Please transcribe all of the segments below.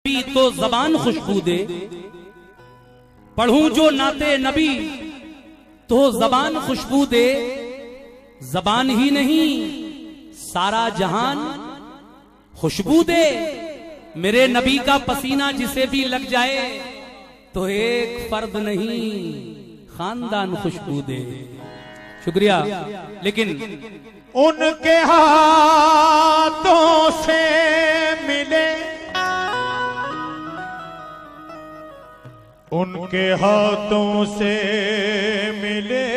नबी तो जबान खुशबू दे, पढ़ूं जो नाते नबी तो जबान खुशबू दे। जबान ही नहीं सारा जहान खुशबू दे। मेरे नबी का पसीना जिसे भी लग जाए तो एक फर्द नहीं खानदान खुशबू दे। शुक्रिया। लेकिन उनके हाथों से मिले, उनके हाथों से मिले,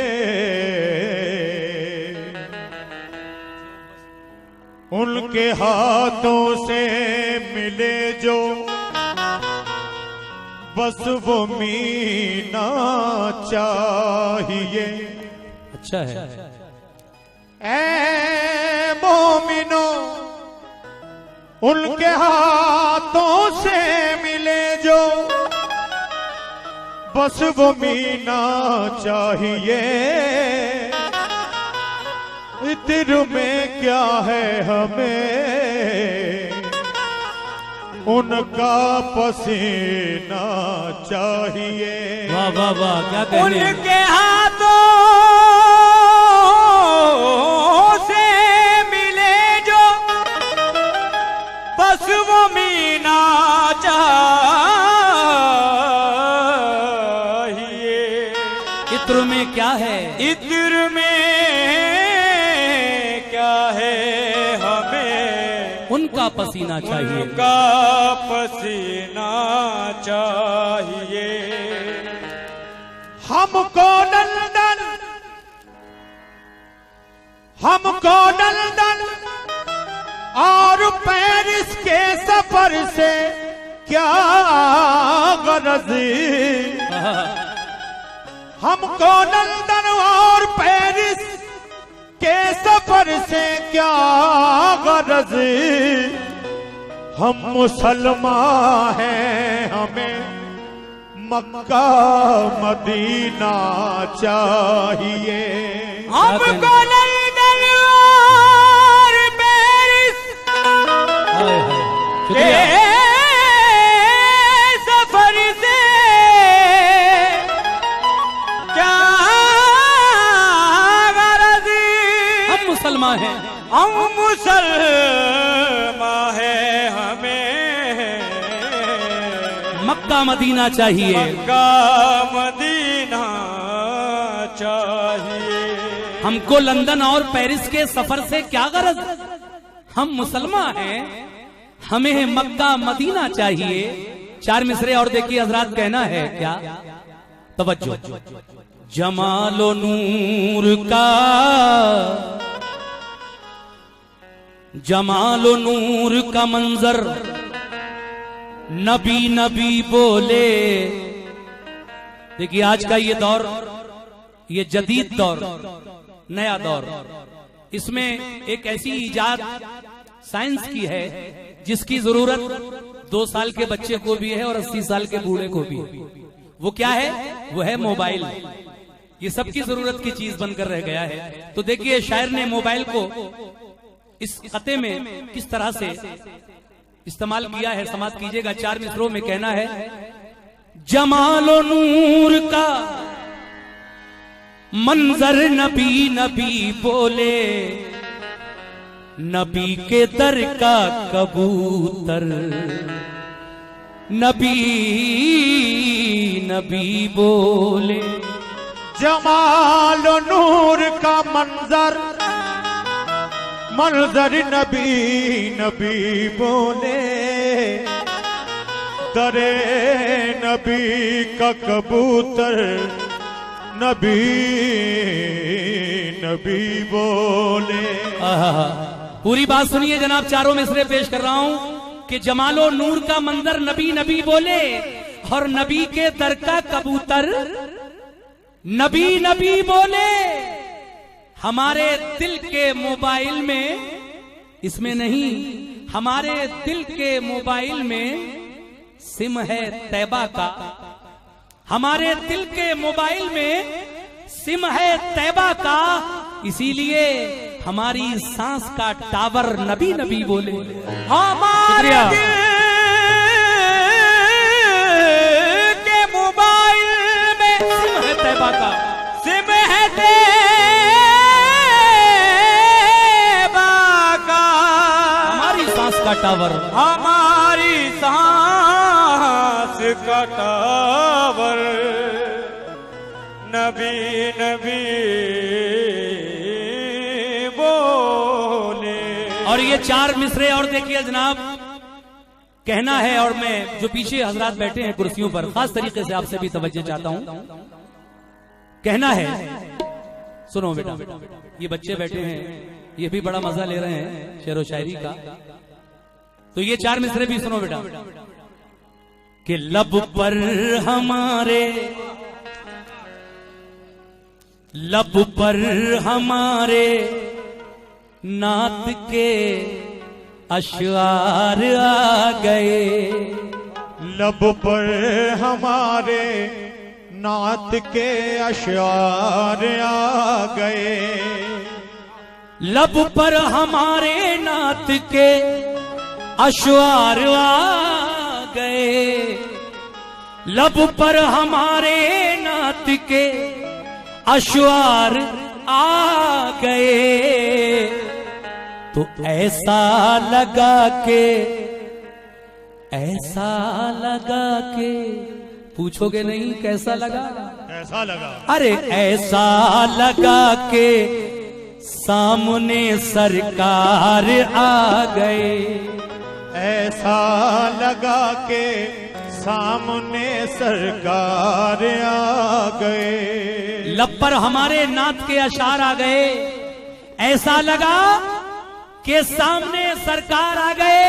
उनके हाथों से मिले जो बस वो मीना चाहिए। अच्छा है। ऐ मोमिनो उनके हाथों से मिले जो बस वो मीना चाहिए। इत्र में क्या है हमें, उनका पसीना चाहिए। वाह वाह वाह, क्या कहने। उनके हाथों से मिले जो बस वो मीना चाहिए। इत्र में क्या है, इत्र में क्या है हमें, उनका पसीना चाहिए। उनका पसीना चाहिए। हमको लंदन और पेरिस के सफर से क्या गरज। हमको लंदन और पेरिस के सफर से क्या गरज। हम मुसलमान हैं, हमें मक्का मदीना चाहिए। हमको लंदन और पेरिस के सफर से क्या गरज। हम मुसलमान हैं, हम मुसलमान हैं, हमें मक्का मदीना चाहिए। मक्का मदीना चाहिए। हमको लंदन और पेरिस के सफर से क्या गरज। हम मुसलमान हैं, हमें मक्का मदीना चाहिए। चार मिसरे और देखिए हजरात, कहना है क्या, तवज्जो। जमालो नूर का, जमालो नूर का मंजर नबी नबी बोले। देखिए आज का ये दौर, ये जदीद दौर, नया दौर, इसमें एक ऐसी इजाद साइंस की है जिसकी जरूरत 2 साल के बच्चे को भी है और 80 साल के बूढ़े को भी है। वो क्या है, वो है मोबाइल। ये सबकी जरूरत की चीज बनकर रह गया है। तो देखिए शायर ने मोबाइल को इस खते में किस तरह से इस्तेमाल किया है, समाप्त कीजिएगा। 4 मिसरों में कहना है, जमालो नूर का मंजर नबी नबी बोले, नबी के दर का कबूतर नबी नबी बोले। जमाल नूर का मंजर, मंजर नबी नबी बोले। दरे नबी का कबूतर नबी नबी बोले। पूरी बात सुनिए जनाब, चारों मिसरे पेश कर रहा हूं कि जमालो नूर का मंजर नबी नबी बोले और नबी के दर का कबूतर नबी नबी बोले। हमारे दिल के मोबाइल में, इसमें नहीं, हमारे दिल के मोबाइल में सिम है तैबा का। हमारे दिल के मोबाइल में सिम है तैबा का, इसीलिए हमारी सांस का टावर नबी नबी बोले। हमारे दिल टावर, हमारी सांस का टावर, नबी नबी बोले। और ये 4 मिसरे और देखिए जनाब, कहना है, और मैं जो पीछे हजरात बैठे हैं कुर्सियों पर, खास तरीके से आपसे भी तवज्जो चाहता हूं। कहना है, सुनो बेटा, ये बच्चे बैठे हैं, ये भी बड़ा मजा ले रहे हैं शेरो शायरी का, तो ये 4 मिसरे भी सुनो बेटा। कि लब पर हमारे, लब पर हमारे नात के अशआर आ गए, लब पर हमारे नात के अशआर आ गए, लब पर हमारे नात के अशआर आ गए, लब पर हमारे नात के अशआर आ गए। तो ऐसा लगा के, ऐसा लगा के, पूछोगे नहीं कैसा लगा, ऐसा लगा, अरे ऐसा लगा के सामने सरकार आ गए, ऐसा लगा के सामने सरकार आ गए। लब पर हमारे नात के अशार आ गए, ऐसा लगा कि सामने सरकार आ गए।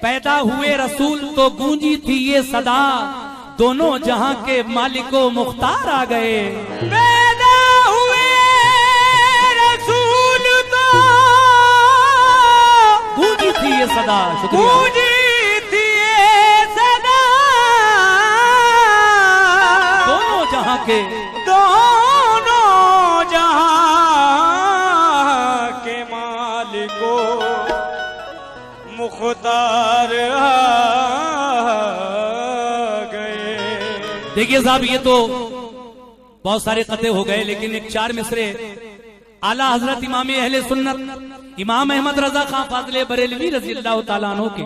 पैदा हुए रसूल तो गूंजी थी ये सदा, दोनों जहां के मालिको मुख्तार आ गए। पैदा हुए रसूल तो गूंजी थी ये सदा, शुक्रिया, गूंजी थी ये सदा, दोनों जहां के, दोनों जहां के मालिको मुख्तार आ गए। देखिए साहब, ये तो बहुत सारे कते हो गए, लेकिन एक 4 मिसरे आला हजरत इमाम अहले सुन्नत इमाम अहमद रजा खां फाजले बरेलवी रजी अल्लाह तआला अन्हु के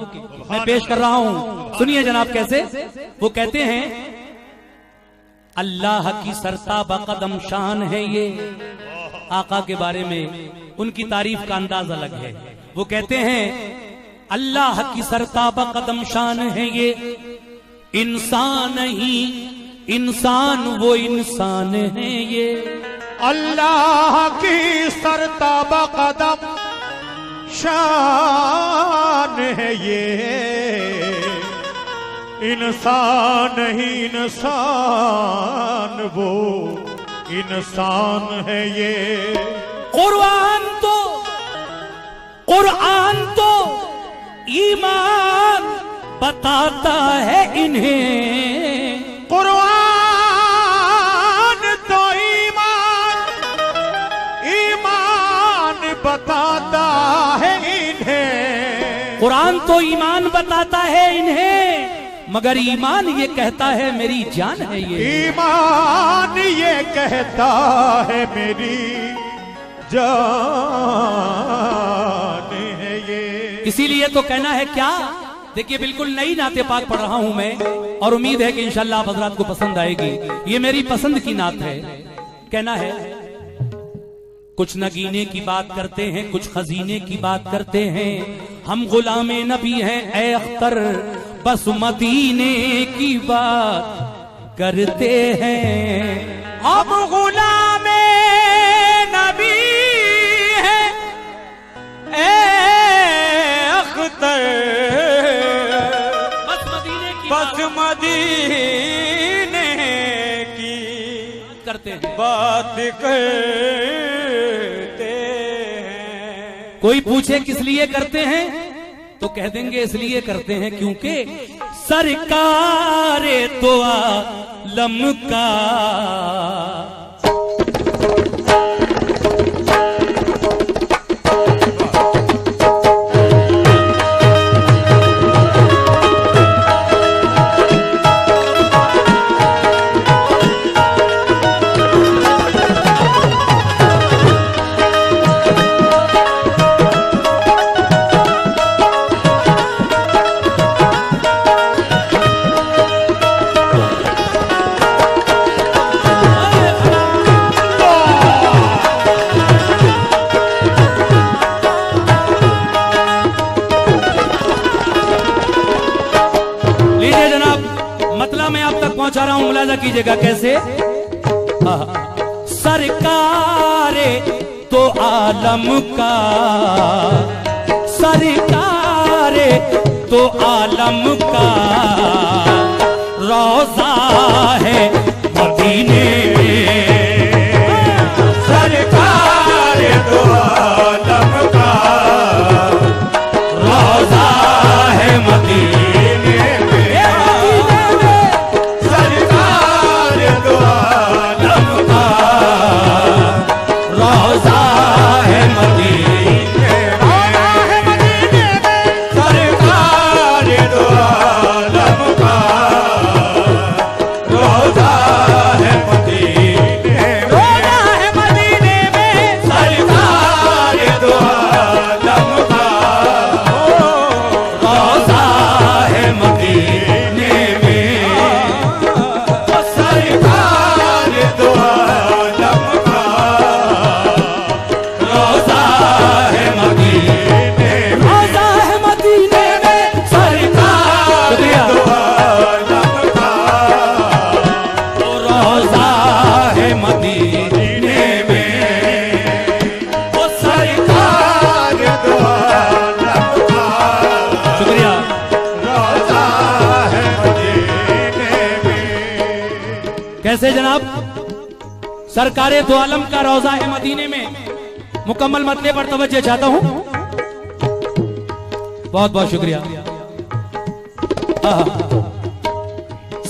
मैं पेश कर रहा हूं। सुनिए जनाब कैसे वो कहते हैं, अल्लाह की सरताबा कदम शान है ये, आका के बारे में उनकी तारीफ का अंदाज अलग है। वो कहते हैं अल्लाह की सरताबा कदम शान है ये, इंसान ही इंसान वो इंसान है ये, अल्लाह की सरताबा कदम शान है ये, इंसान ही इंसान वो इंसान है ये। कुरान तो ईमान बताता है इन्हें, कुरान तो ईमान बताता है इन्हें, कुरान तो ईमान बताता है इन्हें, मगर ईमान ये कहता है मेरी जान है ये, ईमान ये कहता है मेरी जान है ये। इसीलिए तो कहना है क्या, देखिए बिल्कुल नई नाते पाक पढ़ रहा हूं मैं, और उम्मीद है कि इंशाल्लाह आप हजरात को पसंद आएगी। ये मेरी पसंद की नात है। कहना है, कुछ नगीने की बात करते हैं, कुछ खजीने की बात करते हैं, हम गुलामे नबी हैं ए अख्तर, बस मदीने की बात करते हैं। हम गुलामे नबी हैं ए अख्तर, बस मदीने की बस मदीने की करते हैं। बात करते हैं। कोई पूछे किस लिए करते हैं तो कह देंगे इसलिए करते हैं क्योंकि सरकार तो आलम का लीजिए जनाब, मतलब मैं आप तक पहुंचा रहा हूं, मुलाजा कीजिएगा कैसे। सरकारे तो आलम का, सरकारे तो आलम का रोजा है मदीने में। सरकार दो आलम का रोजा है मदीने में। सरकार दो आलम का रोजा है मदीने में। सरकार दो आलम का रोजा है मदीने में। रोजा है मदीने में। सरकार दो आलम का रोजा है मदीने में। सरकार दो आलम का रोजा है मदीने में। रोजा है मदीने में। सरकार शुक्रिया। दो आलम का रोजा है मदीने में। ओ सरकार दो आलम का शुक्रिया। रोजा है मदीने में। कैसे जनाब, सरकारे दो आलम का रोजा है मदीने में। मुकम्मल मतले पर तवज्जो चाहता हूं। बहुत बहुत शुक्रिया।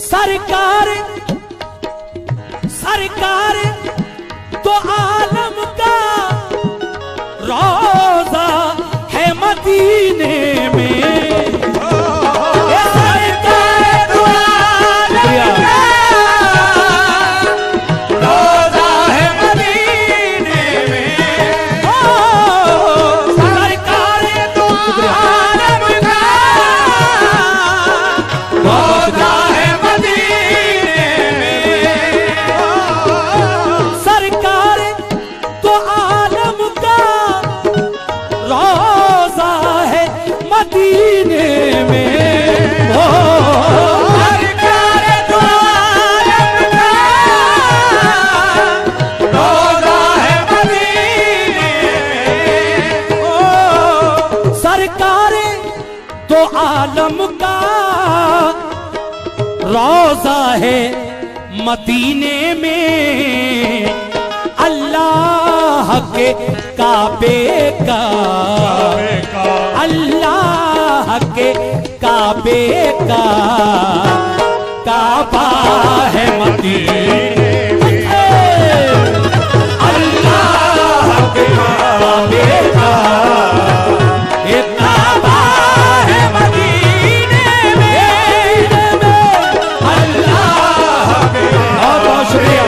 सरकार सरकार दो आलम का रोजा है मदीने में। ये सरकार दो आलम का रोजा है मदीने में। सरकार दो आलम का रोजा है मदीने में। सरकार तो आलम का रोजा है मदीने में। ओ सरकार दो आलम का रोजा है मदीने में। सरकार तो आलम का रोजा है मदीने में। अल्लाह के काबे का, अल्लाह के काबे का काबा है मदीने में। अल्लाह के काबे का ये काबा है मदीने में। अल्लाह के बहुत बहुत शुक्रिया।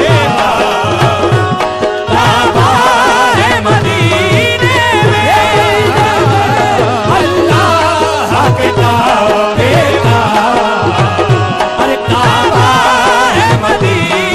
काबा है मदीने में। अल्लाह के काबे का, अरे काबा है मदीने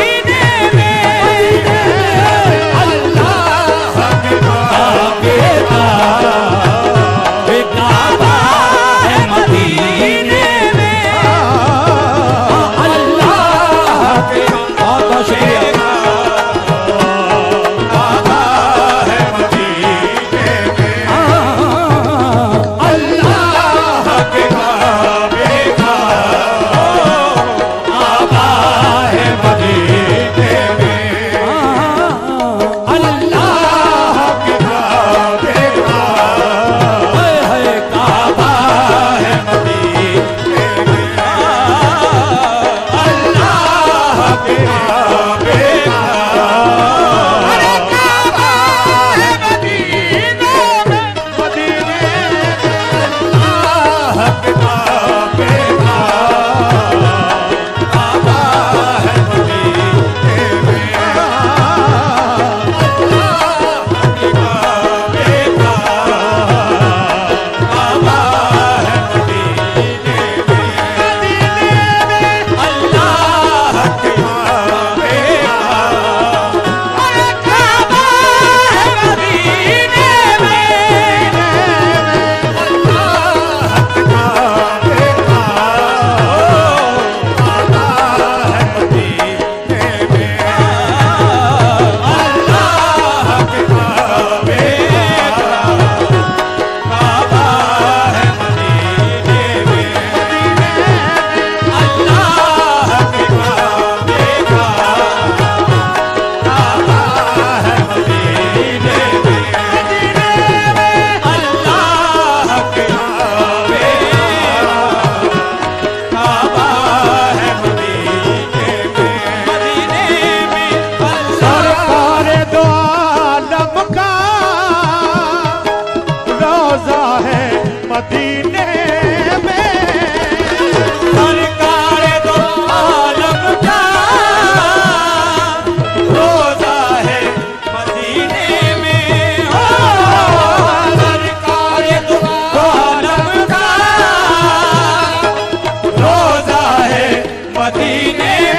मदीने में।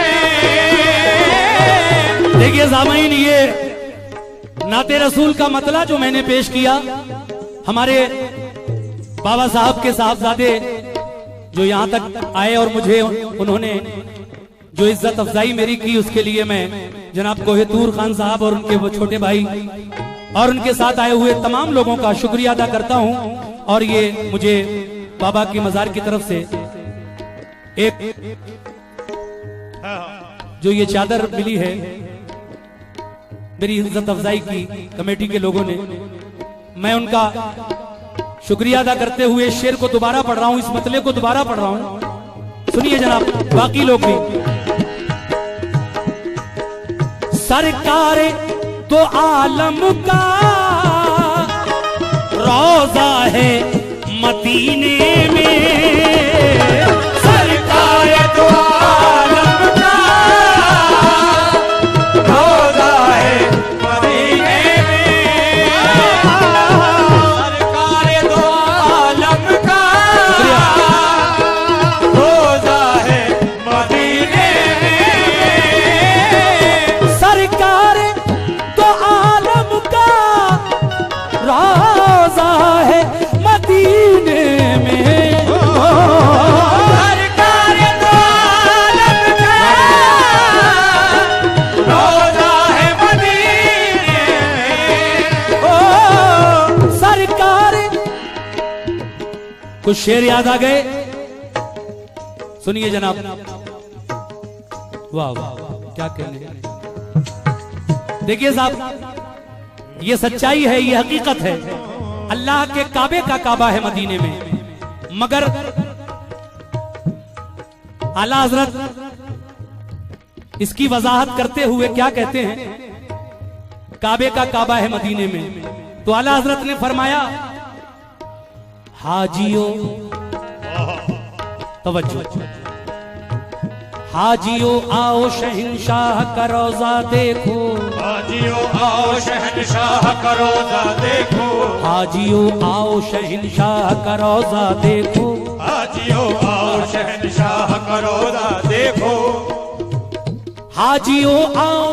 देखिए सामईन, ये नाते रसूल का मतला जो मैंने पेश किया, हमारे बाबा साहब के साहबजादे जो यहाँ तक आए और मुझे उन्होंने जो इज्जत अफजाई मेरी की, उसके लिए मैं जनाब कोहितूर खान साहब और उनके वो छोटे भाई और उनके साथ आए हुए तमाम लोगों का शुक्रिया अदा करता हूँ। और ये मुझे बाबा की मजार की तरफ से एक जो ये चादर मिली है मेरी इज्जत अफजाई की कमेटी के लोगों ने, मैं उनका शुक्रिया अदा करते हुए इस शेर को दोबारा पढ़ रहा हूं, इस मतले को दोबारा पढ़ रहा हूं। सुनिए जनाब, बाकी लोग भी। सरकार तो आलम का रोजा है मदीने में, सरकार तो आलम का रोजा है मदीने में। सरकार तो आलम का रोजा है मदीने में। सरकार तो आलम का रोजा है मदीने में। सरकार तो आलम का रोजा है मदीने में। ओ सरकार, कुछ शेर याद आ गए? सुनिए जनाब, वाह वाह क्या कहने। देखिए साहब, ये सच्चाई है, ये हकीकत है। अल्लाह के काबे का काबा है मदीने में, मगर आला हजरत इसकी वजाहत करते हुए क्या कहते हैं? काबे का काबा है मदीने में, तो आला हजरत ने फरमाया, हाजियों, तवज्जो, हाजियों आओ शहंशाह का रोजा देखो, हाजियों आओ शहंशाह का रोजा देखो। हाजियों आओ शहंशाह का रोजा देखो, हाजियों आओ शहंशाह का रोजा देखो। हाजियों आओ,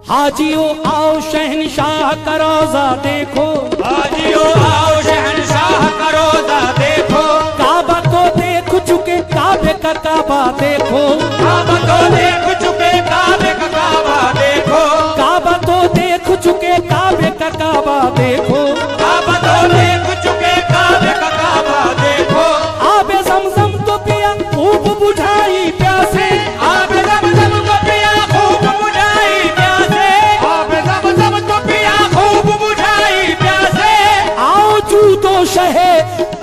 हाजियों आओ शहंशाह का रोजा देखो, हाजियों आओ शहंशाह का रोजा देखो। काबा तो देख चुके, काबे का काबा देखो, काबा तो देख चुके काबे का काबा देखो। काबा तो देख चुके काबे का काबा देखो, काबा तो देख चुके काबे का काबा देखो। आबे ज़मज़म तो पिया खूब बुझाई प्यासे, आबे ज़मज़म तो पिया खूब बुझाई प्यासे। आबे ज़मज़म तो पिया खूब बुझाई प्यासे। आओ जूदो शहे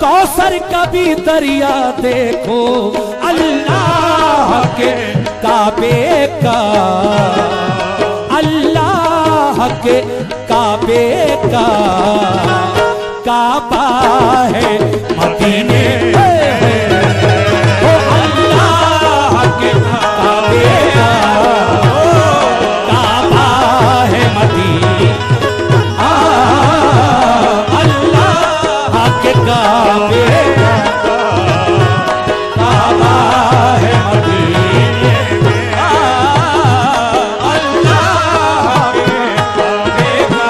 कौसर का भी दरिया देखो, अल्लाह के काबे का, अल्लाह के काबे का काबा है मदीने में। ओ अल्लाह के काबे का काबा है मदीने, अल्लाह के काबे का काबा है मदीने में। अल्लाह के काबे का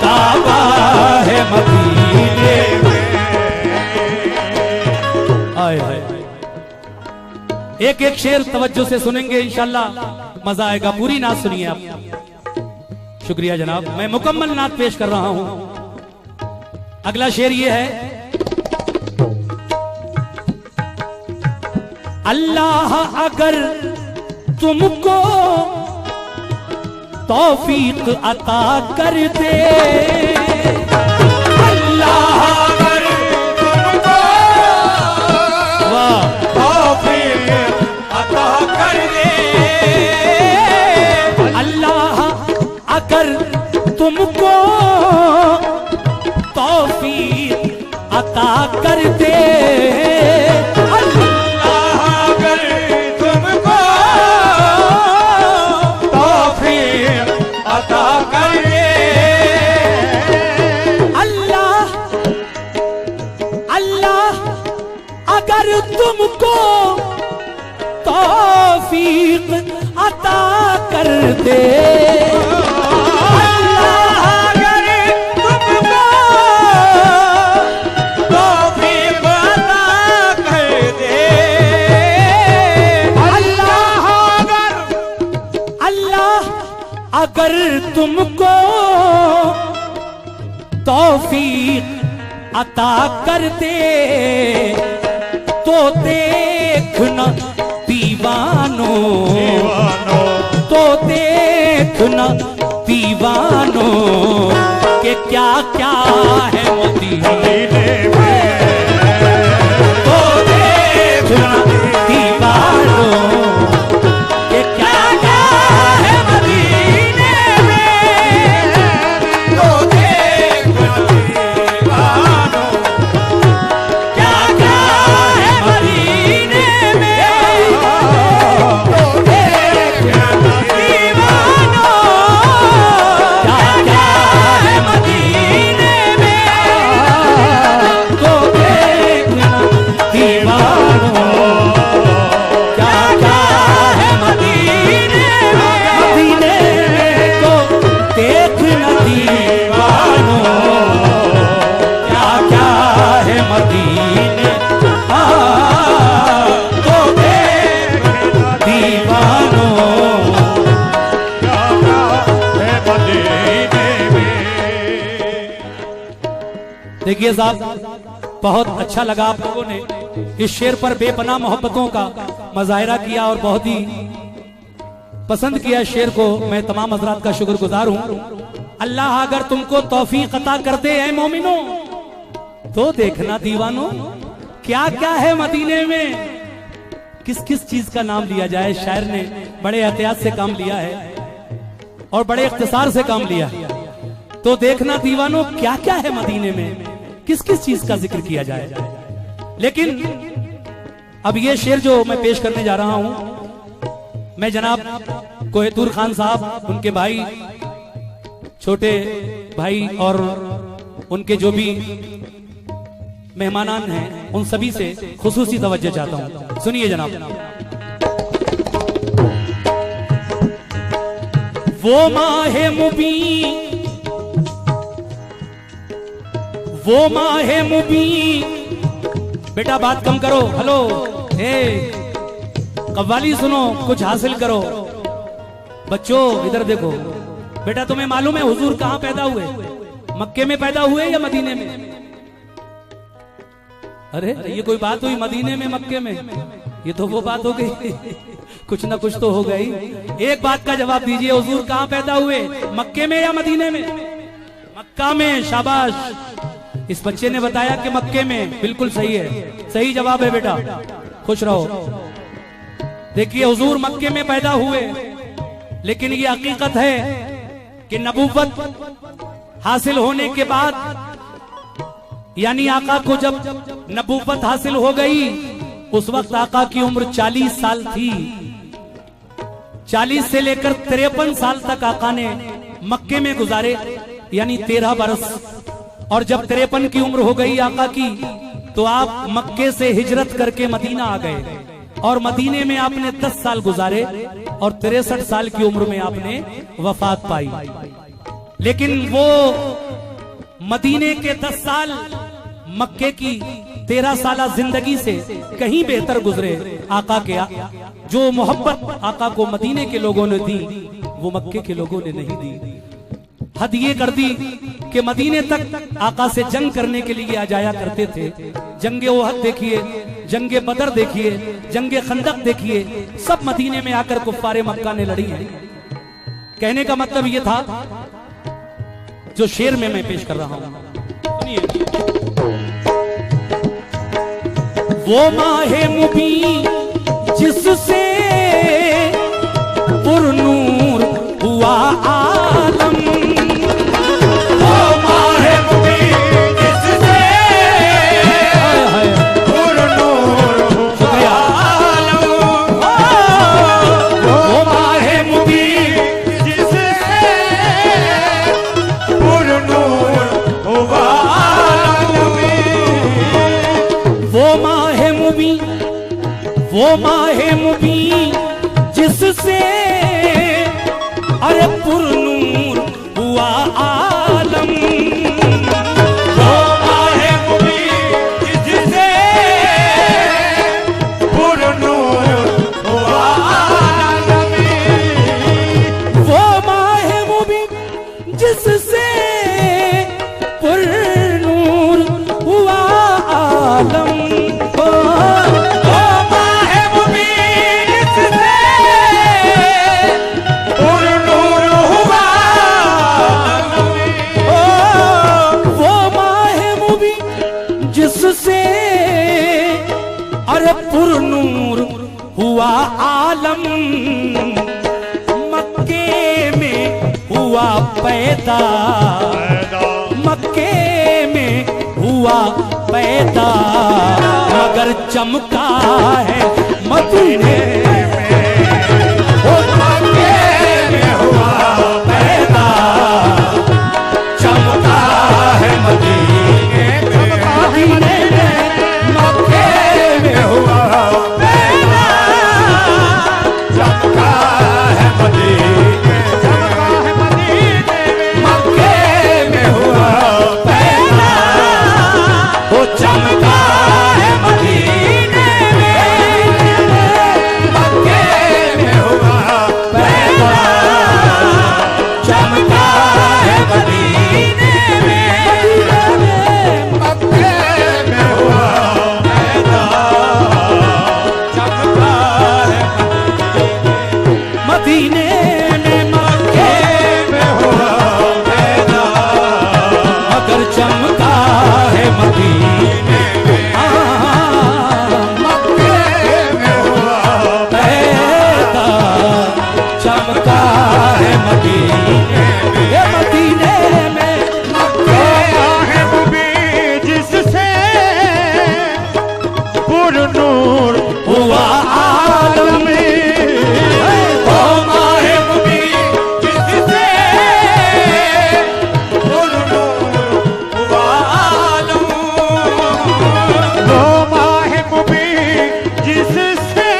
काबा है मदीने में। आए हाय, एक एक शेर तवज्जो से सुनेंगे इंशाल्लाह मजा आएगा। पूरी नात सुनिए आप। शुक्रिया जनाब, मैं मुकम्मल नात पेश कर रहा हूं। अगला शेर ये है, अल्लाह अगर तुमको तौफीक अता कर दे, अल्लाह अगर तुमको वाह, तौफीक अता कर दे। अल्लाह अगर तुमको तौफीक अता कर दे, अल्लाह अगर तुमको तौफीक अता कर दे। अल्लाह अल्लाह अगर अगर तुमको तौफीक अता कर दे, अल्लाह अगर तुमको तौफीक अता कर दे, अल्लाह अगर तुमको तौफीक अता कर दे, तो देखना दीवानों, तो देखना दीवानों के क्या क्या है मदीने में, तो देखना दीवानों के क्या क्या है मदीने में, तो देखना दीवानों क्या क्या है मदीने में, तो देखना दीवानों क्या क्या है मदीने में, तो देखना दीवानों क्या क्या है मदीने में, मदीने में तो देखना दीवानों क्या क्या है मदीने, तो देखना दीवानों क्या क्या है मदीने में। देखिए साहब, बहुत अच्छा लगा आप लोगों ने इस शेर पर बेपनाह मोहब्बतों का मुजाहिरा किया और बहुत ही पसंद किया इस शेर को। मैं तमाम हजरात का शुक्रगुजार हूं। अल्लाह अगर तुमको तौफीक अता करते हैं मोमिनो, तो देखना दीवानों क्या क्या है मदीने में। किस किस चीज का नाम लिया जाए, शायर ने बड़े एहतियात से काम लिया है और बड़े इख्तिसार से काम लिया। तो देखना दीवानों क्या क्या है मदीने में, किस किस चीज का जिक्र किया जाए। लेकिन अब ये शेर जो मैं पेश करने जा रहा हूं, मैं जनाब कोहितूर खान साहब, उनके भाई, छोटे भाई और उनके जो भी मेहमानान हैं, उन सभी से खुसूसी तवज्जो चाहता हूं। सुनिए जनाब। वो माहे मुबीन, वो माहे मुबीन, बेटा बात कम करो, हेलो, हे कव्वाली सुनो, कुछ हासिल करो। बच्चों इधर देखो, बेटा तुम्हें मालूम है हुजूर कहां पैदा हुए? मक्के में पैदा हुए या मदीने में? अरे ये कोई बात हुई मदीने में मक्के में? ये तो वो बात हो गई कुछ ना कुछ तो हो गई। एक बात का जवाब दीजिए, हुजूर कहां पैदा हुए, मक्के में या मदीने में? मक्का में, शाबाश। इस बच्चे ने बताया कि मक्के में, बिल्कुल सही है, सही जवाब है बेटा, खुश रहो। देखिए हुजूर मक्के में पैदा हुए, लेकिन ये हकीकत है कि नबूवत हासिल होने के बाद, यानी आका को जब नबूवत हासिल हो गई, उस वक्त आका की उम्र 40 साल थी। 40 से लेकर 53 साल तक आका ने मक्के में गुजारे, यानी 13 बरस। और जब 53 की उम्र हो गई आका की, तो आप मक्के से हिजरत करके मदीना आ गए और मदीने में आपने 10 साल गुजारे और 63 साल की उम्र में आपने वफात पाई। लेकिन वो मदीने के 10 साल मक्के की 13 साला जिंदगी से कहीं बेहतर गुजरे। आका के जो मोहब्बत आका को मदीने के लोगों ने दी, वो मक्के के लोगों ने नहीं दी। हद ये कर दी कि मदीने तक आका से जंग करने के लिए आ जाया करते थे। जंगे ओहद देखिए, जंगे बदर देखिए, जंगे खंदक देखिए, सब मदीने में आकर कुफ्फारे मक्का ने लड़ी है। कहने का मतलब ये था जो शेर में मैं पेश कर रहा हूं, सुनिए। वो माहे मुबीन जिससे पुरनूर हुआ आलम, वो माहे मुबीन जिससे पुरनूर हुआ आलम, वो माहे मुबीन जिससे वो माहे मुबीन वो माहे मुबीन जिससे अरे पुरनूर हुआ आलम, वो माहे मुबीन जिससे पुरनूर हुआ आलम, वो माहे मुबीन जिससे पुरनूर हुआ आलम, जिससे अरे पुरनूर हुआ आलम, मक्के में हुआ पैदा, मक्के में हुआ पैदा, मगर चमका है मदीने में, वो मक्के में हुआ पैदा, चमका है मदीने में, मक्के में हुआ पैदा, चमका है मदीने, मक्के में हुआ पैदा, वो चमका है मदीने में, मक्के में हुआ पैदा, चमका है मदीने में, मक्के में हुआ पैदा, चमका है मदीने में, मक्के में हुआ पैदा, मगर चमका है मदीने में, मक्के में हुआ पैदा, चमका है मदीने में, मदीने में, मक्के है मुबीन जिससे पुरनूर हुआ आलम, वो माहे मुबीन जिससे पुरनूर हुआ आलम, वो माहे मुबीन जिससे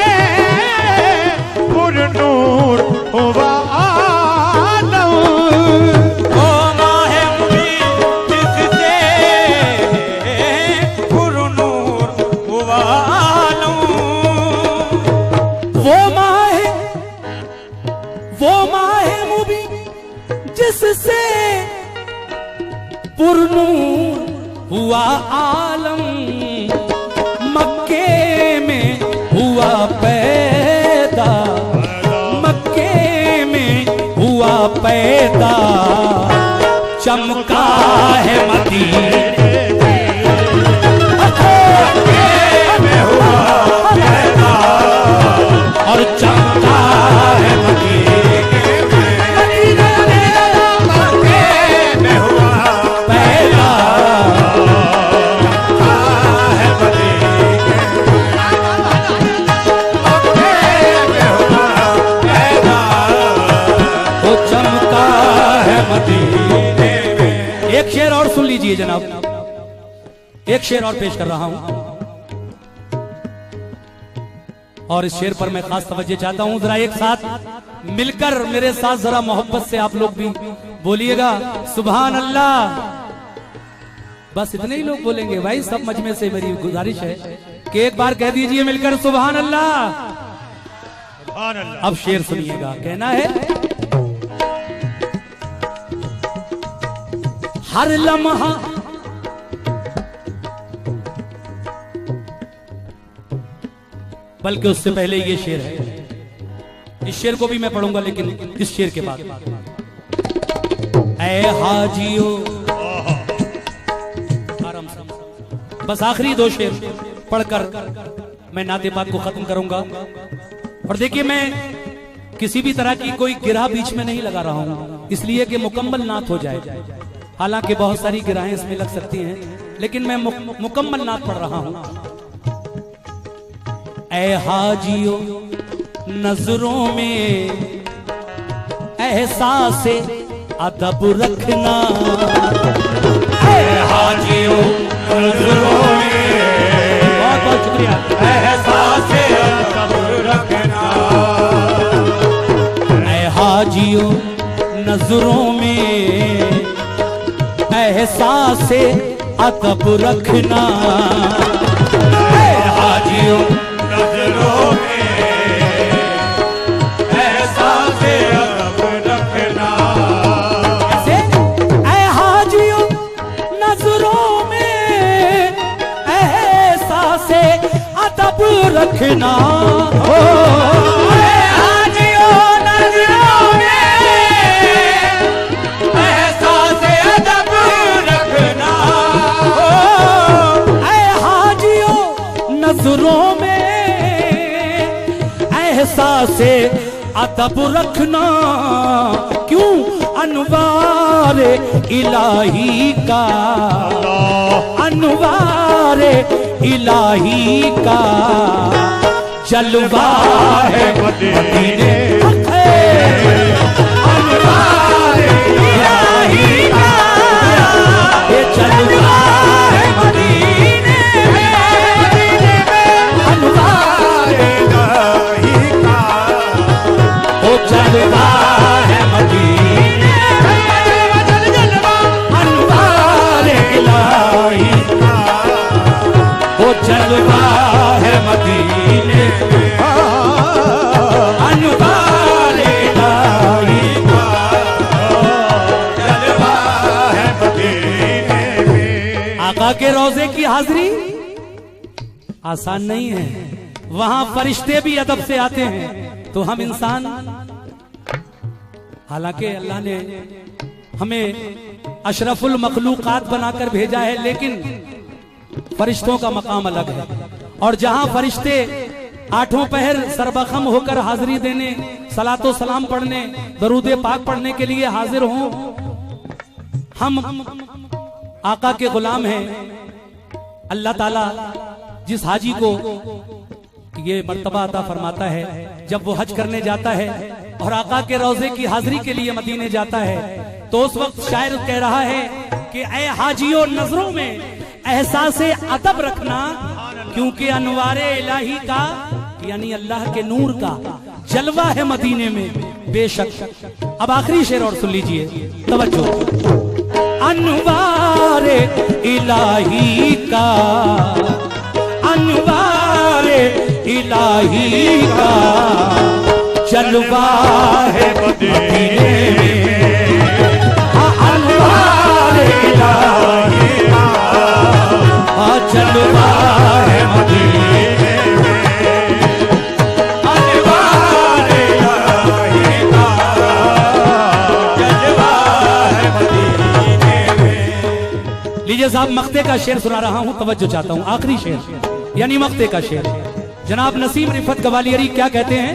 पुरनूर हुआ आलम, वो माहे मुबीन जिससे पुरनूर हुआ आलम, वो माहे मुबीन जिससे पुरनूर हुआ आलम, मक्के में हुआ पैदा, मक्के में हुआ पैदा, चमका है मदीने में हुआ पैदा, और चमका है मदीने में, मक्के में हुआ पैदा, चमका है मदीने में हुआ पैदा, वो चमका है मदीने में। एक शेर और सुन लीजिए जनाब, एक शेर और पेश कर रहा हूं, और इस शेर पर मैं खास तवज्जो चाहता हूं, जरा एक साथ मिलकर मेरे साथ जरा मोहब्बत से आप लोग भी बोलिएगा सुभान अल्लाह। बस इतने ही लोग बोलेंगे भाई, सब मजमे से मेरी गुजारिश है कि एक बार कह दीजिए मिलकर सुभान अल्लाह। अब शेर सुनिएगा, कहना है हर लम्हा बल्कि उससे पहले ये शेर है, इस शेर को भी मैं पढ़ूंगा लेकिन इस शेर के बाद। ऐ हाजियो, आराम से, बस आखिरी दो शेर पढ़कर मैं नाते पाक को खत्म करूंगा। और देखिए मैं किसी भी तरह की कोई गिरा बीच में नहीं लगा रहा हूं, इसलिए कि मुकम्मल नात हो जाए। हालांकि बहुत सारी गिराएं इसमें लग सकती हैं, लेकिन मैं मुकम्मल नात पढ़ रहा हूं। ऐ हाजियो नजरों में एहसास अदब रखना, ऐ हाजियो नजरों में, बहुत बहुत शुक्रिया, एहसास नजरों में एहसास अदब रखना। ऐ हाजियों नजरों में एहसास अदब रखना। ऐसे ऐ हाजियों नजरों में एहसास अदब रखना। हो नजरों में एहसास अदब रखना। क्यों अनवार इलाही का, अनवार इलाही का जलवा है मदीने। अनवार इलाही का ये जलवा है मदीने। जलवा है मदीने अनवार इलाही का, वो जलवा है मदीने अनवार इलाही का, जलवा है मदीने में। आका के रोजे की हाजिरी आसान नहीं है। वहां फरिश्ते भी अदब से आते हैं तो हम इंसान, हालांकि अल्लाह ने हमें अशरफुल मखलूकात बनाकर भेजा है, लेकिन फरिश्तों का मकाम अलग है। और जहां फरिश्ते आठों पहर सरबखम होकर हाजिरी देने, सलातो सलाम पढ़ने, दरूद पाक पढ़ने के लिए हाजिर हों, हम आका के गुलाम हैं। अल्लाह ताला जिस हाजी को ये मर्तबा अता फरमाता है, जब वो हज करने जाता है और आका के रोजे की हाजिरी के लिए मदीने जाता है, तो उस वक्त शायर कह रहा है कि ऐ हाजियों नजरों में एहसास अदब रखना, क्योंकि अनवारे इलाही का यानी अल्लाह के नूर का जलवा है मदीने में बेशक। अब आखिरी शेर और सुन लीजिए, तवज्जो। अनवारे इलाही का, अनवारे इलाही का जलवा है मदीने में। अनवार इलाही का जलवा है मदीने में। अनवार इलाही का जलवा है मदीने में। लीजिए साहब, मक्ते का शेर सुना रहा हूं, तवज्जो चाहता हूं। आखिरी शेर यानी मक्ते का शेर। जनाब नसीम रिफत गवालियरी क्या कहते हैं,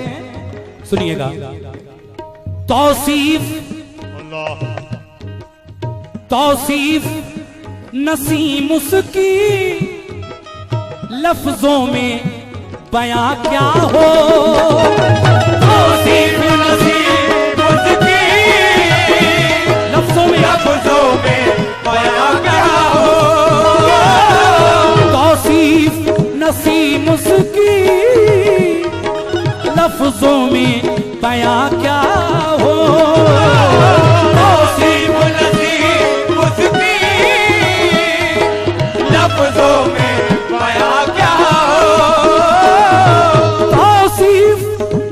सुनिएगा। तौसीफ तौसीफ नसीम उसकी लफ्जों में बयां क्या हो। तौसीफ नसीम उसकी लफ्जों में बयां क्या हो। तौसीफ नसीम उसकी लफ्जों में बयां क्या हो। तौसीफ नसीम उसकी लफ्जों में बयां क्या हो। तौसीफ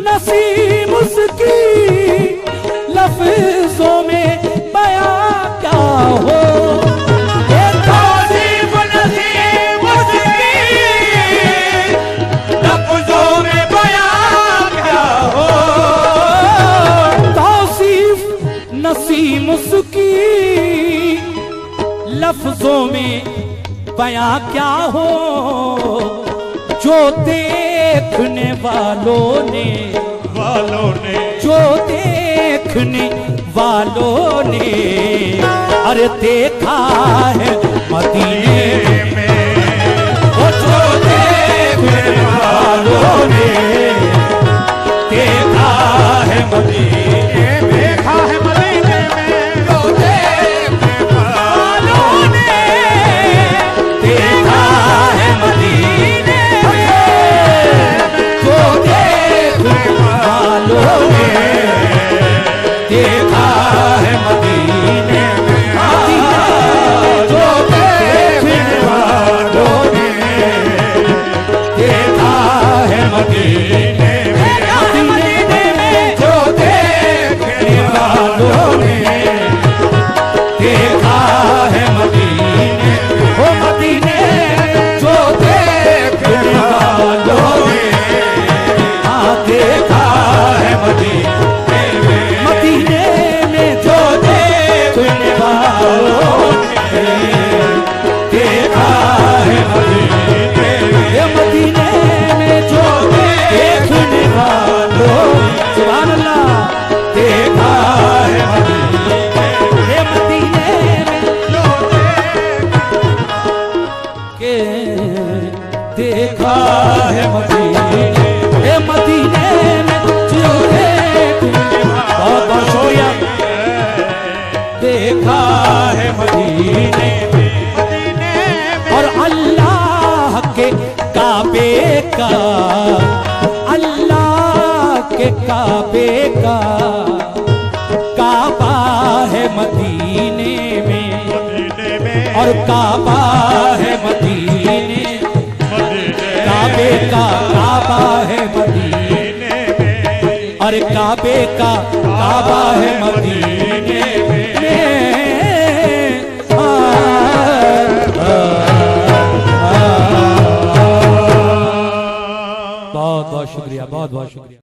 नसीम उसकी लफ्जों में बयां क्या हो। तौसीफ नसीम उसकी लफ्जों में बयां क्या हो। तौसीफ नसीम उसकी लफ्जों में बयां क्या हो। जो देखने वालों ने जो देखने वालों ने अरे देखा है मदीने में। वो जो देखने वालों ने देखा है मदीने में। देखा है मदीने में। जो देखने वालों ने देखा है मदीने में। जो देखने वालों ने देखा है अल्लाह के काबे का काबा है मदीने में, और काबा है मदीने, काबे का काबा है मदीने में, और काबे का काबा है मदीने में। बहुत बहुत शुक्रिया, बहुत बहुत शुक्रिया।